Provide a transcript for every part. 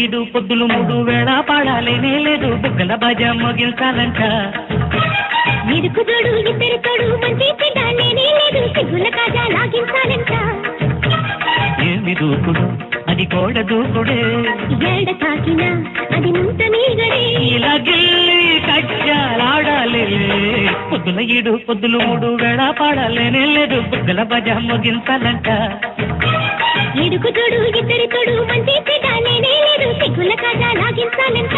ఈడు పొద్దులు మూడు వేళ పాడాలేనే లేదు బుగ్గల బాజా మోగించాలంట ఇడుకు జోడు ఇద్దరు తోడు మంచి చెడ్డాలేనే లేదు సిగ్గుల కాజా లాగించాలంట ఏమి దూకుడు అది గోడ దూకుడే ఏడ తాకిన అది ముంత నీగడే ఇలా గిల్లి కజ్జాలాడాలి పొద్దుల ఈడు పొద్దులు మూడు వేళ పాడాలేనే లేదు బుగ్గల బాజా మోగించాలంట ఇడుకు జోడు ఇద్దరు తోడు మంచి చెడ్డాలేనే లేదు సిగ్గుల కాజా లాగించాలంట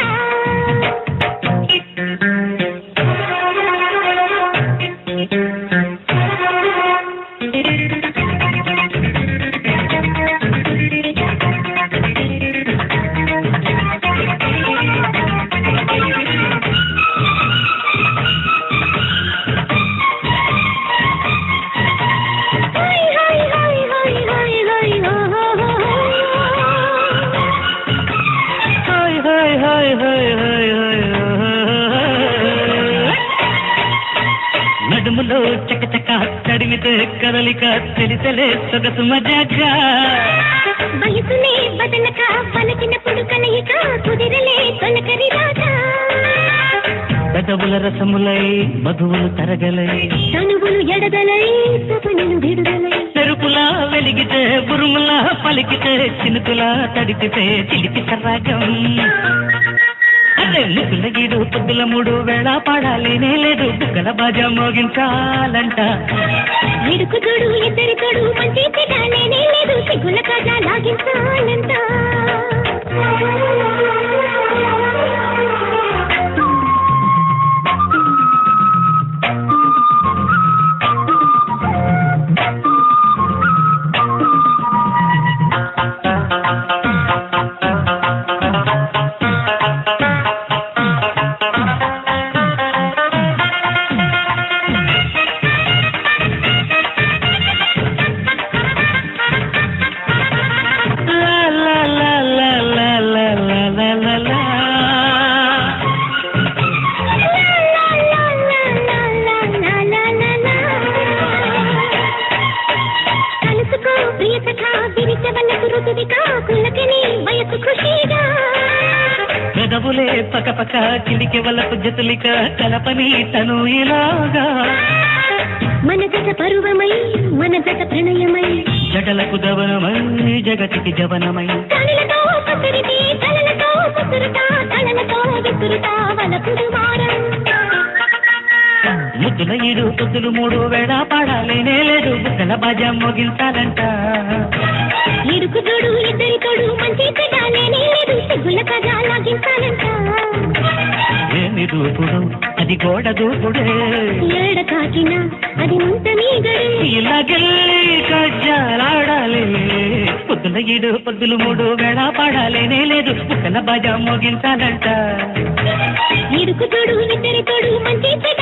నడుములో చకచక తడిమితే కదలిక తెలిసలే సొగసు మజాగా వయసునే బదలక పలికినప్పుడు కలయిక కుదిరలే తొలకరి రాగా పెదవుల రసములై మధువులు తరగలై తనువులు ఎడదలై సపనలు విడుదలై చెరుకులా వెలిగితే బురుములా పలికితే చినుకులా తడిపితే చిలిపి సరాగం అదే ముద్దుల గీడు పొద్దుల మూడు వేళ పాడాలేనే లేదు బుగ్గల బాజా మోగించాలంట ఇడుకు జోడు ఇద్దరి తోడు మంచి చెడ్డాలేనే లేదు సిగ్గుల కాజా లాగించాలంట పెదవులే పక పక కిలికి వలపు జతులిక కలపని తను ఇలాగా మన జత పరువమై మన జత ప్రణయమై జగలకు దవనమై జగతికి జవనమై తలలతో పసురితే తలలతో పసురుతా తలలతో విసురుతా వలపుడు వారం ముద్దుల ఈడు పొద్దులు మూడు వేళ పాడాలేనే లేదు బుగ్గల బాజా మోగించాలంట ఇడుకు జోడు ఇద్దరి తోడు మంచి చెడ్డాలేనే లేదు సిగ్గుల కాజా లాగించాలంట ఏమి దూకుడు అది గోడ దూకుడే ఏడ తాకిన అది ముంత నీగడే ఇలా గిల్లి కజ్జాలాడాలి పొద్దుల ఈడు పొద్దులు మూడు వేళ పాడాలేనే లేదు బుగ్గల బాజా మోగించాలంట ఇడుకు జోడు ఇద్దరి తోడు మంచి చెడ్డ